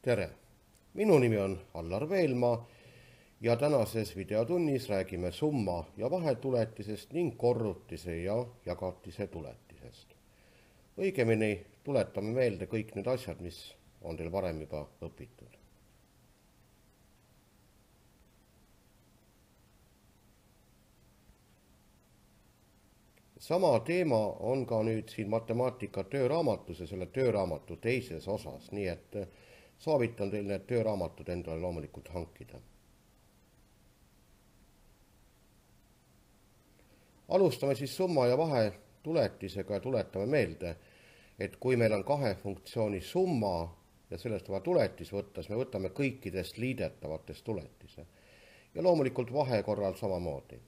Tere! Minu nimi on Allar Veelmaa ja tänases videotunnis räägime summa- ja vahetuletisest ning korrutise ja jagatise tuletisest. Õigemini tuletame meelde kõik need asjad, mis on teil varem juba õpitud. Sama teema on ka nüüd siin matemaatika tööraamatus ja selle tööraamatu teises osas, nii et soovitan teil need tööraamatud endale loomulikult hankida. Alustame siis summa ja vahe tuletisega ja tuletame meelde, et kui meil on kahe funktsiooni summa ja sellest vaja tuletis võtta, siis me võtame kõikidest liidetavatest tuletise. Ja loomulikult vahe korral samamoodi.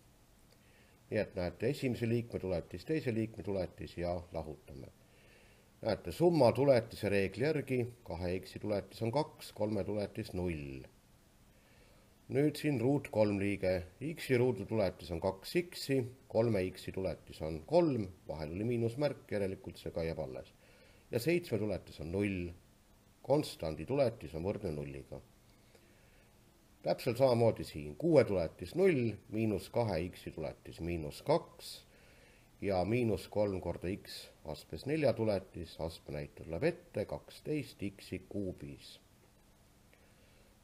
Nii et näete esimese liikme tuletis, teise liikme tuletis ja lahutame. Näete, summa tuletise reegli järgi 2x tuletis on 2, 3 tuletis 0. Nüüd siin ruut 3 liige, x ruudu tuletis on 2x, 3x tuletis on 3, vahel oli miinusmärk, järelikult see ka jääb alles. Ja 7 tuletis on 0, konstandi tuletis on võrdne 0-ga. Täpselt samamoodi siin 6 tuletis 0, miinus 2x tuletis miinus 2 ja miinus 3 korda x astmes 4 tuletis, astme näitud läheb ette 12 x kuubis.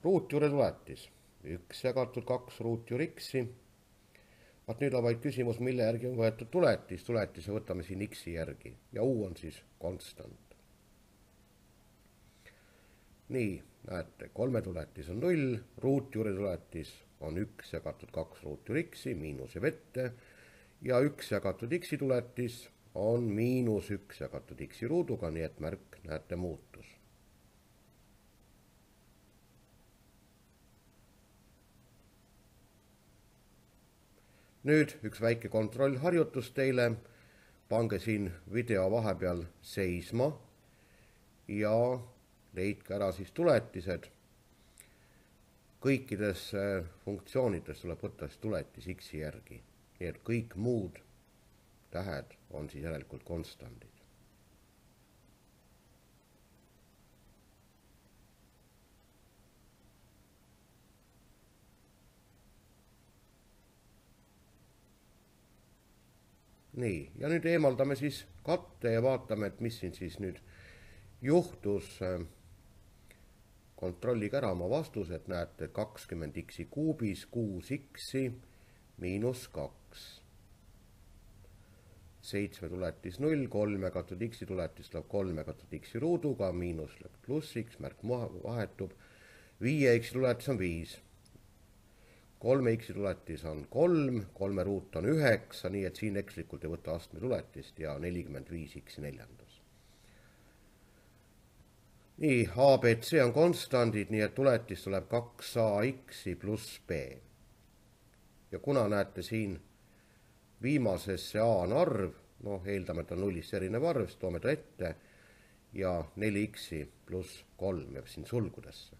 Ruutjuure tuletis 1 jagatud 2 ruutjuur x. Vaat nüüd on vaid küsimus, mille järgi on võetud tuletis. Tuletise võtame siin x järgi ja u on siis konstant. Nii, näete, 3 tuletis on 0, ruutjuure tuletis on 1 jagatud 2 ruutjuur x, miinus jääb ette ja 1 jagatud x tuletis on miinus 1 jagatud x ruuduga, nii et märk, näete, muutus. Nüüd üks väike kontrollharjutus teile. Pange siin video vahepeal seisma ja leidke ära siis tuletised. Kõikides funktsioonides tuleb võtta tuletis x järgi. Nii et kõik muud tähed on siis järelikult konstandid. Nii, ja nüüd eemaldame siis katte ja vaatame, et mis siin siis nüüd juhtus. Kontrollige ära oma vastused, näete 20x kuubis, 6x miinus 2. 7 tuletis 0, 3 jagatud x tuletis tuleb 3 jagatud x ruuduga, miinus läheb pluss x, märk vahetub. 5x tuletis on 5. 3x tuletis on 3, 3 ruut on 9, nii et siin ekslikult ei võta astme tuletist ja 45x neljandas. Nii, a, b, c on konstandid, nii et tuletis tuleb 2ax pluss b. Ja kuna näete siin viimases see a on arv, eeldame, et on nullist erinev arv, siis toome ta ette ja 4x pluss 3 jääb siin sulgudesse.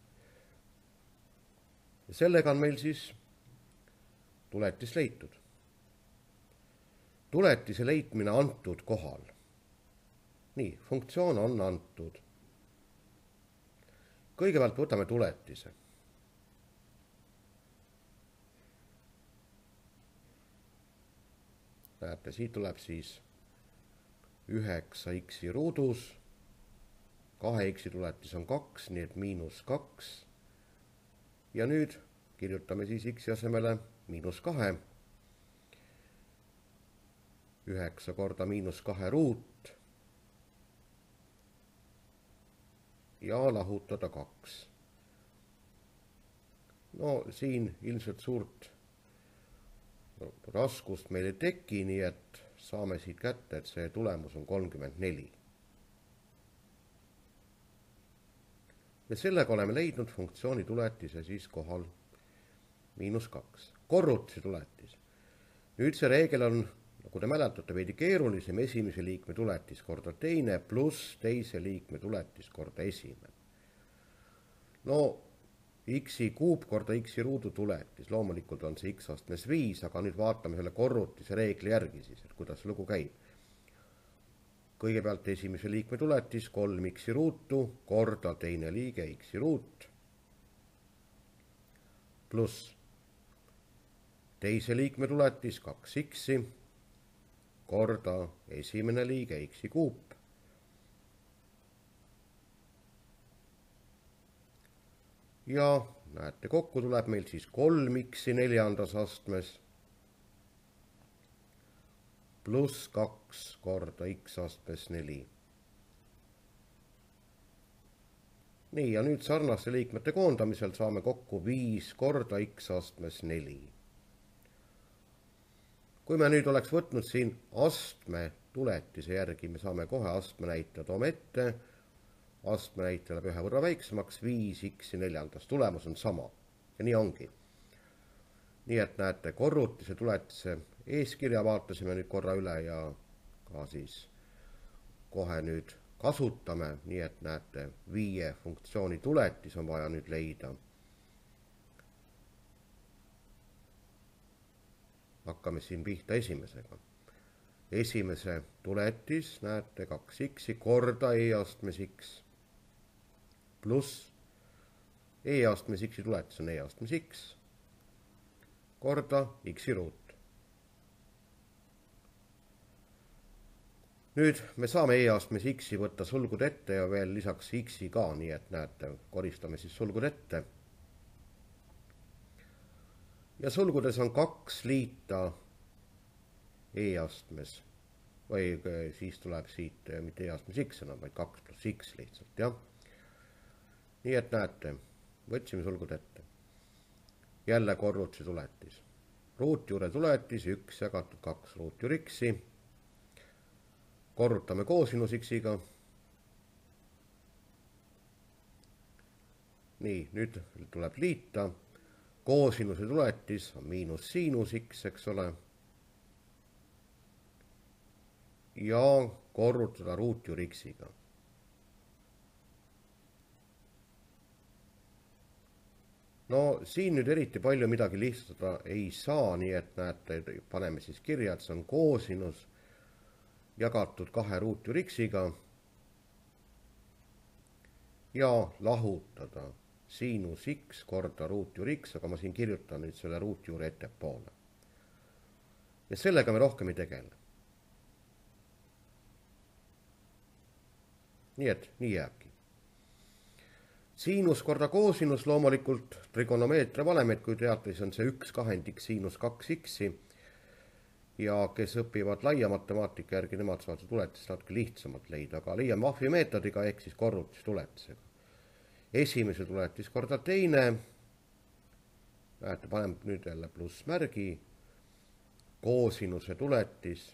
Ja sellega on meil siis tuletis leitud. Tuletise leidmine antud kohal. Nii, funktsioon on antud. Kõigepealt võtame tuletise. Näete, siit tuleb siis 9x ruudus. 2x tuletis on 2, nii et miinus 2. Ja nüüd kirjutame siis x asemele miinus 2. 9 korda miinus 2 ruut. Ja lahutada 2. No siin ilmselt suurt raskust meil ei teki, nii et saame siit kätte, et see tulemus on 34. Ja sellega oleme leidnud funktsiooni tuletise siis kohal miinus 2. Korrutise tuletis. Nüüd see reegel on, nagu te mäletate, veidi keerulisem, esimese liikme tuletis korda teine pluss teise liikme tuletis korda esimene. No x kuub korda x ruudu tuletis, loomulikult on see x astmes 5, aga nüüd vaatame selle korrutise reegli järgi siis, et kuidas lugu käib. kõigepealt esimese liikme tuletis 3x ruutu korda teine liige x ruut pluss teise liikme tuletis 2x korda esimene liige x kuup ja näete, kokku tuleb meil siis 3x neljandas astmes pluss 2 korda x astmes 4. Nii, ja nüüd sarnaste liikmete koondamisel saame kokku 5 korda x astmes 4. Kui me nüüd oleks võtnud siin astme tuletise järgi, me saame kohe astme näitaja toome ette, astme näitaja läheb ühe võrra väiksemaks, 5x neljandas, tulemus on sama ja nii ongi. Nii et näete, korrutise tuletise eeskirja vaatasime nüüd korra üle ja ka siis kohe nüüd kasutame, nii et näete, 5 funktsiooni tuletis on vaja nüüd leida. Hakkame siin pihta esimesega. Esimese tuletis, näete, 2x korda e astmes x pluss e astmes x tuletis on e astmes x korda x ruut. Nüüd me saame e astmes x-i võtta sulgud ette ja veel lisaks x-i ka, nii et näete, koristame siis sulgud ette. Ja sulgudes on 2 liita e astmes, või siis tuleb siit mitte e astmes x enam, vaid 2 pluss x lihtsalt, jah. Nii et näete, võtsime sulgud ette. Jälle korrutise tuletis. Ruutjuure tuletis 1 jagatud 2 ruutjuur x-i. Korrutame koosinus x-iga. Nii, nüüd tuleb liita. Koosinuse tuletis on miinus siinus x, eks ole. Ja korrutada ruutjuur x-iga. No siin nüüd eriti palju midagi lihtsustada ei saa, nii et näete, paneme siis kirja, et see on koosinus jagatud 2 ruutjuur x-iga ja lahutada siinus x korda ruutjuur x, aga ma siin kirjutan nüüd selle ruutjuure ettepoole. Ja sellega me rohkem ei tegele. Nii et nii jääbki. Siinus korda koosinus loomulikult trigonomeetria valemed, kui teate, siis on see 1 kahendik siinus 2x-i ja kes õpivad laia matemaatika järgi, nemad saavad tuletist natuke lihtsamalt leida, aga leiame Wahfi meetodiga ehk siis korrutistuletisega. Esimese tuletis korda teine, näete, paneme nüüd jälle plussmärgi, koosinuse tuletis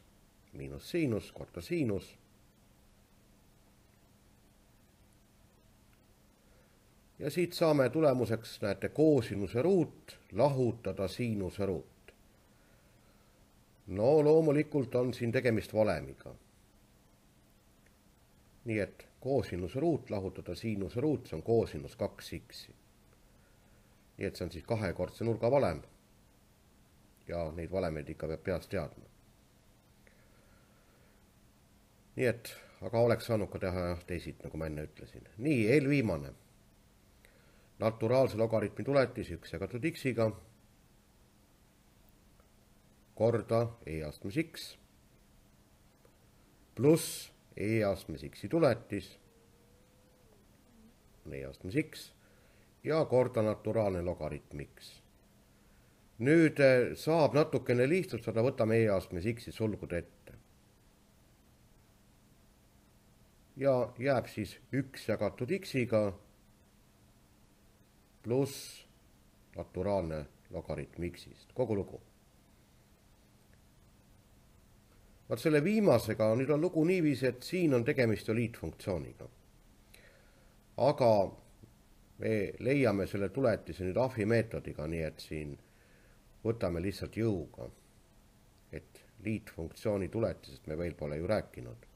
miinus siinus korda siinus. Ja siit saame tulemuseks, näete, koosinuse ruut lahutada siinuse ruut. No loomulikult on siin tegemist valemiga. Nii et koosinuse ruut lahutada siinuse ruut, see on koosinus 2x. Nii et see on siis kahekordse nurga valem. Ja neid valemeid ikka peab peast teadma. Nii et, aga oleks saanud ka teha teisid, nagu ma enne ütlesin. Nii, eelviimane. Naturaalse logaritmi tuletis 1 jagatud x-iga korda e astmes x pluss e astmes x-i tuletis on e astmes x ja korda naturaalne logaritm x. Nüüd saab natukene lihtsustada, võtame e astmes x-i sulgud ette. Ja jääb siis 1 jagatud x-iga pluss naturaalne logaritm x-ist, kogu lugu. Vaat selle viimasega nüüd on lugu niiviisi, et siin on tegemist ju liitfunktsiooniga. Aga me leiame selle tuletise nüüd Wahfi meetodiga, nii et siin võtame lihtsalt jõuga, et liitfunktsiooni tuletisest me veel pole ju rääkinud.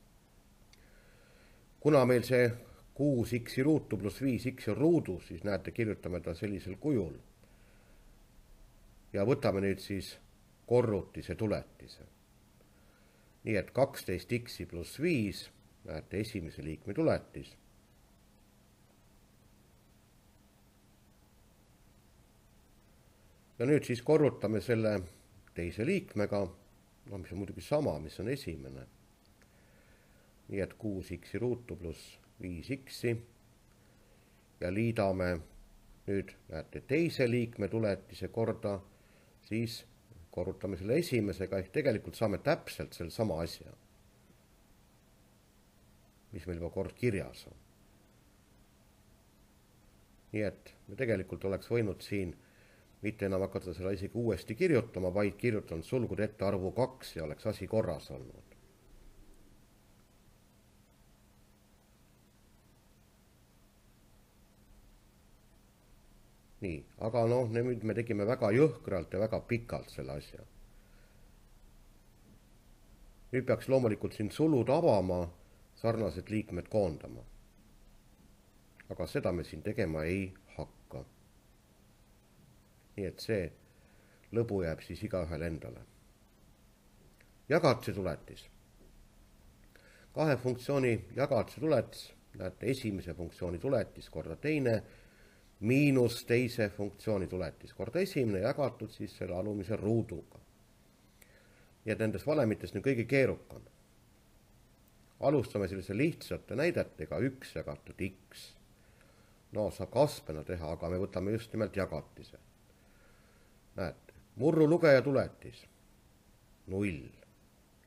Kuna meil see 6x ruutu pluss 5x on ruudus, siis näete, kirjutame ta sellisel kujul. Ja võtame nüüd siis korrutise tuletise. Nii et 12x pluss 5 näete, esimese liikme tuletis. Ja nüüd siis korrutame selle teise liikmega, no mis on muidugi sama, mis on esimene. Nii et 6x ruutu pluss 5x ja liidame nüüd, näete, teise liikme tuletise korda, siis korrutame selle esimesega, ehk tegelikult saame täpselt selle sama asja, mis meil juba kord kirjas on. Nii et me tegelikult oleks võinud siin mitte enam hakata seda isegi uuesti kirjutama, vaid kirjutanud sulgude ette arvu 2 ja oleks asi korras olnud. Nii, aga noh, nüüd me tegime väga jõhkralt ja väga pikalt selle asja. Nüüd peaks loomulikult siin sulud avama, sarnased liikmed koondama. Aga seda me siin tegema ei hakka. Nii et see lõbu jääb siis igaühel endale. Jagatise tuletis. Kahe funktsiooni jagatise tuletis, näete, esimese funktsiooni tuletis korda teine, miinus teise funktsiooni tuletis korda esimene, jagatud siis selle alumise ruuduga. Ja nendes valemites on kõige keerukam. Alustame sellise lihtsate näidetega 1 jagatud x. No saab kastmena teha, aga me võtame just nimelt jagatise. Näete, murru lugeja tuletis 0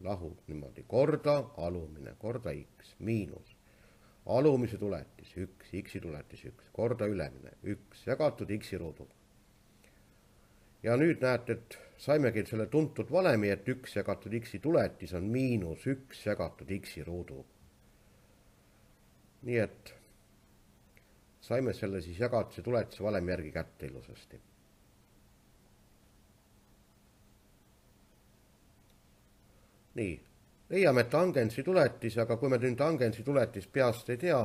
lahub niimoodi korda alumine korda x miinus alumise tuletis 1, x-i tuletis 1, korda ülemine 1, jagatud x-i ruuduga. Ja nüüd näete, et saimegi selle tuntud valemi, et 1 jagatud x-i tuletis on miinus 1 jagatud x-i ruuduga. Nii et saime selle siis jagatise tuletise valemi järgi kätte ilusasti. Nii, leiame tangensi tuletis, aga kui me nüüd tangensi tuletis peast ei tea,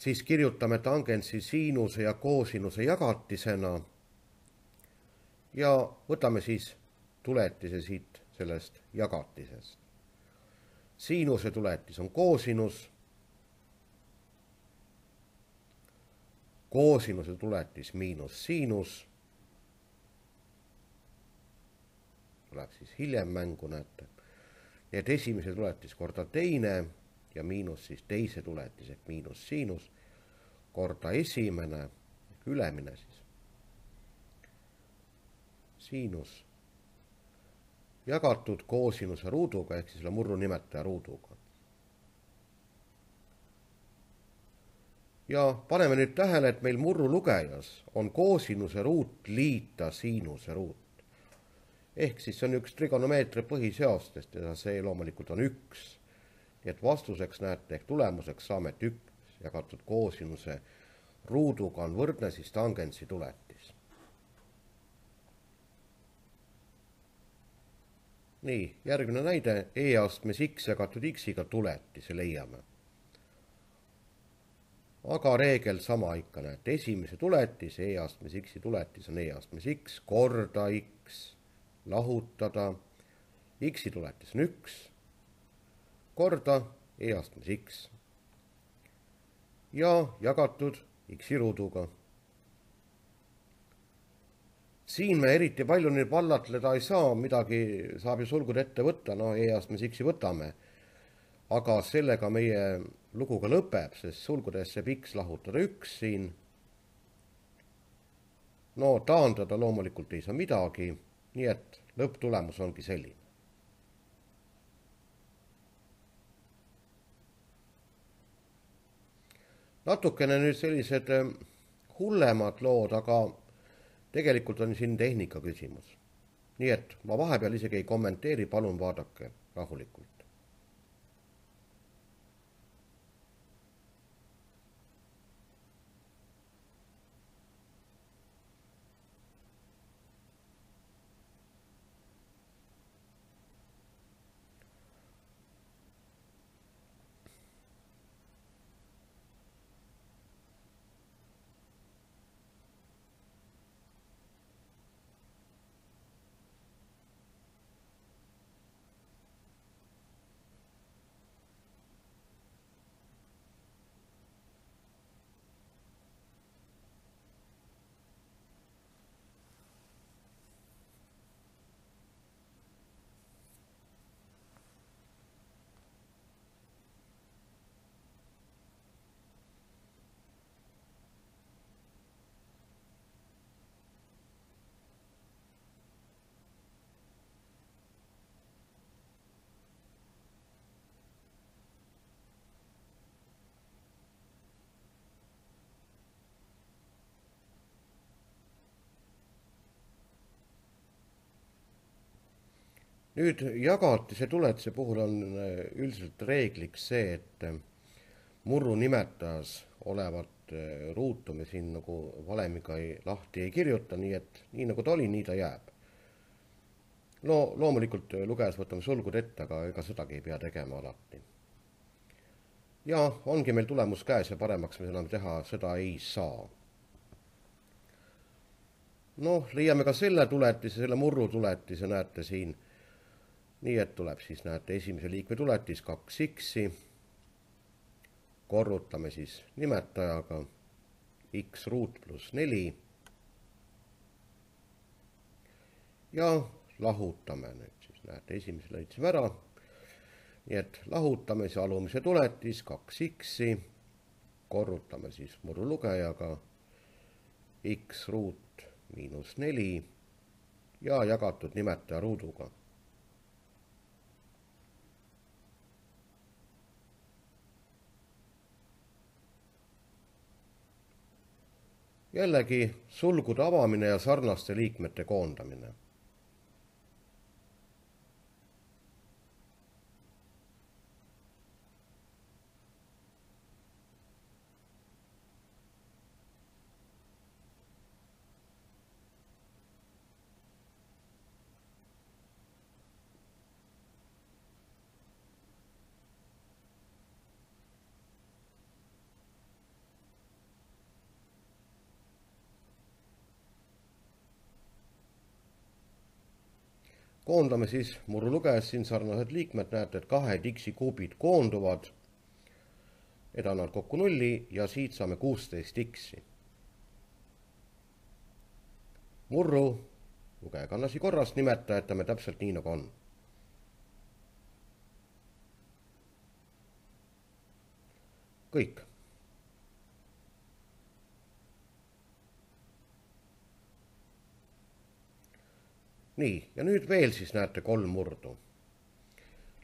siis kirjutame tangensi siinuse ja koosinuse jagatisena ja võtame siis tuletise siit sellest jagatisest. Siinuse tuletis on koosinus, koosinuse tuletis miinus siinus, tuleb siis hiljem mängu, näete. Nii et esimese tuletis korda teine ja miinus siis teise tuletis ehk miinus siinus korda esimene ehk ülemine siis. Siinus jagatud koosinuse ruuduga ehk siis selle murru nimetaja ruuduga. Ja paneme nüüd tähele, et meil murru lugejas on koosinuse ruut liita siinuse ruut. Ehk siis see on üks trigonomeetria põhiseostest ja see loomulikult on 1. Nii et vastuseks näete, ehk tulemuseks saame, et 1 jagatud koosinuse ruuduga on võrdne siis tangensi tuletis. Nii, järgmine näide, e-astmes x jagatud x-iga tuletise leiame. Aga reegel sama ikka, näete, esimese tuletis, e-astmes x-i tuletis on e-astmes x korda x. Lahutada, x-i tuletis on 1, korda e-astmes x ja jagatud x-i ruuduga. Siin me eriti palju nüüd vallatleda ei saa, midagi saab ju sulgud ette võtta, no e-astmes x-i võtame, aga sellega meie lugu ka lõpeb, sest sulgudesse saab x lahutada 1 siin. No taandada loomulikult ei saa midagi. Nii et lõpptulemus ongi selline. Natukene nüüd sellised hullemad lood, aga tegelikult on siin tehnika küsimus. Nii et ma vahepeal isegi ei kommenteeri, palun vaadake rahulikult. nüüd jagatise tuletise puhul on üldiselt reegliks see, et murru nimetajas olevat ruutu me siin nagu valemiga lahti ei kirjuta, nii et nii nagu ta oli, nii ta jääb. No loomulikult lugejas võtame sulgud ette, aga ega sedagi ei pea tegema alati. Ja ongi meil tulemus käes ja paremaks me enam teha seda ei saa. Noh, leiame ka selle tuletise, selle murru tuletise näete siin. Nii et tuleb siis näete esimese liikme tuletis 2x. Korrutame siis nimetajaga x ruut pluss 4. Ja lahutame nüüd siis, näete, esimese lõitsime ära. Nii et lahutame siis alumise tuletis 2x, korrutame siis murru lugejaga x ruut miinus 4 ja jagatud nimetaja ruuduga. Jällegi sulgude avamine ja sarnaste liikmete koondamine. Koondame siis murru lugejas siin sarnased liikmed, näete, et 2 x kuubid koonduvad, edanevad kokku 0 ja siit saame 16x. Murru lugeja kannasi korras nimetajatame täpselt nii, nagu on. Kõik. Nii, ja nüüd veel siis näete 3 murdu.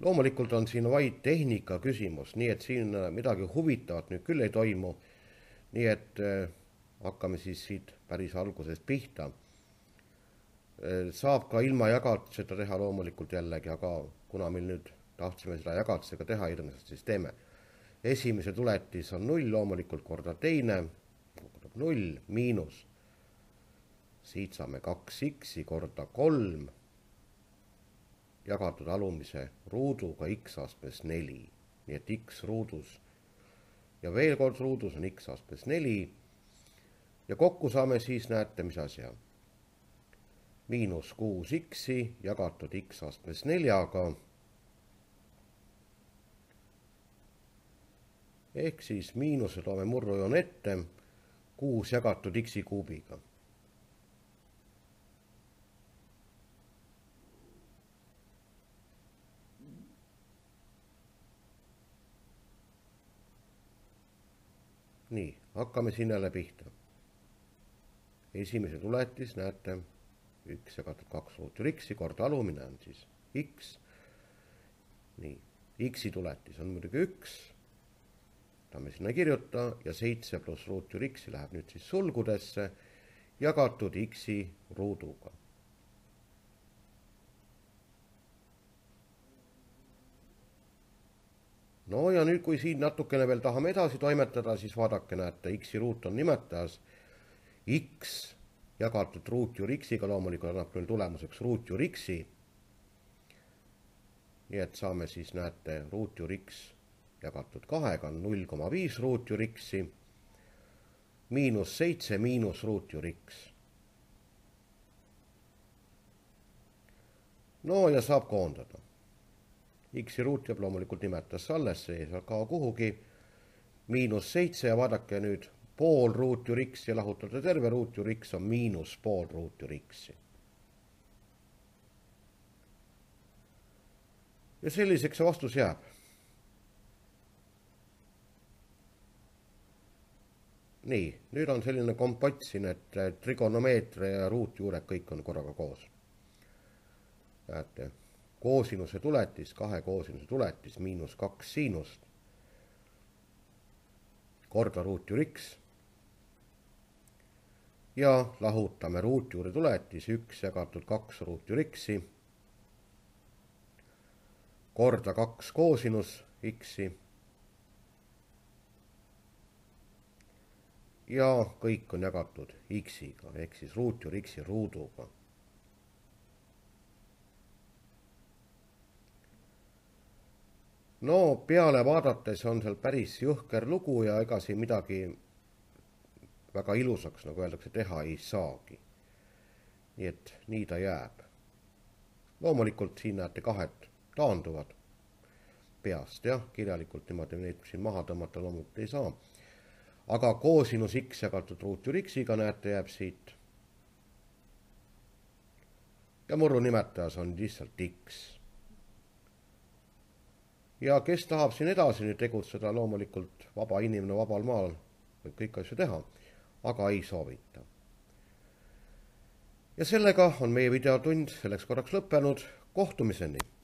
Loomulikult on siin vaid tehnika küsimus, nii et siin midagi huvitavat nüüd küll ei toimu. Nii et hakkame siis siit päris algusest pihta. Saab ka ilma jagatiseta teha loomulikult jällegi, aga kuna meil nüüd tahtsime seda jagatisega teha hirmsasti, siis teeme. Esimese tuletis on 0, loomulikult korda teine, 0 miinus. Siit saame 2x korda 3 jagatud alumise ruuduga x astmes 4. Nii et x ruudus ja veel kord ruudus on x astmes 4. Ja kokku saame siis, näete, mis asja. Miinus 6x jagatud x astmes 4-ga. Ehk siis miinuse toome murrujoon ette 6 jagatud x kuubiga. Nii, hakkame siin jälle pihta. Esimese tuletis, näete, 1 jagatud 2 ruut x korda alumine on siis x. Nii, x tuletis on muidugi 1. Tahame sinna kirjuta ja 7 pluss ruut x läheb nüüd siis sulgudesse jagatud x ruuduga. No ja nüüd, kui siin natukene veel tahame edasi toimetada, siis vaadake, näete, x ruut on nimetajas x jagatud ruut x-iga, loomulikult annab küll tulemuseks ruut x. Nii et saame siis, näete, ruut x jagatud 2-ga on 0,5 ruut x miinus 7 miinus ruut x. No ja saab koondada. X ruut jääb loomulikult nimetajasse alles, see ei saa kao kuhugi. Miinus 7 ja vaadake nüüd pool ruut x ja lahutada terve ruut x on miinus pool ruut x. Ja selliseks see vastus jääb. Nii, nüüd on selline kompott siin, et trigonomeetria ja ruutjuured kõik on korraga koos. Näete, koosinuse tuletis, 2 koosinuse tuletis, miinus 2 siinust, korda ruut x. Ja lahutame ruutjuure tuletis, 1 jagatud 2 ruut x. korda 2 koosinus x-i ja kõik on jagatud x-iga ehk siis ruutjuur x-i ruuduga. No peale vaadates on seal päris jõhker lugu ja ega siin midagi väga ilusaks, nagu öeldakse, teha ei saagi. Nii et nii ta jääb. Loomulikult siin näete kahed taanduvad peast, jah, kirjalikult niimoodi neid siin maha tõmmata loomulikult ei saa. Aga koosinus x jagatud ruutjuur x-iga näete jääb siit. Ja murru nimetajas on lihtsalt x. Ja kes tahab siin edasi nüüd tegutseda, loomulikult vaba inimene vabal maal võib kõik asju teha, aga ei soovita. Ja sellega on meie videotund selleks korraks lõppenud. Kohtumiseni!